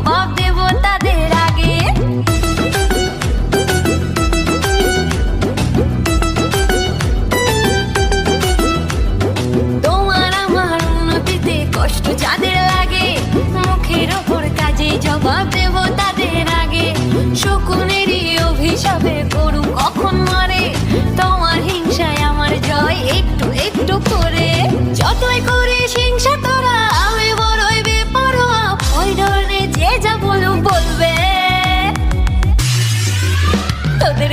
জবাব দেব তাদের আগে। তোমার আমার উন্নতিতে কষ্ট যাদের লাগে, মুখের ওপর কাজে জবাব দেব তাদের আগে। শকুনেরই অভিশাপে গরু কখন মরে, তোমার হিংসায় আমার জয় একটু একটু করে। যতই করিস হিংসা তোরা, আমি বড়ই বেপরোয়া, ওই ধরনের যে যা বলবে। তোদের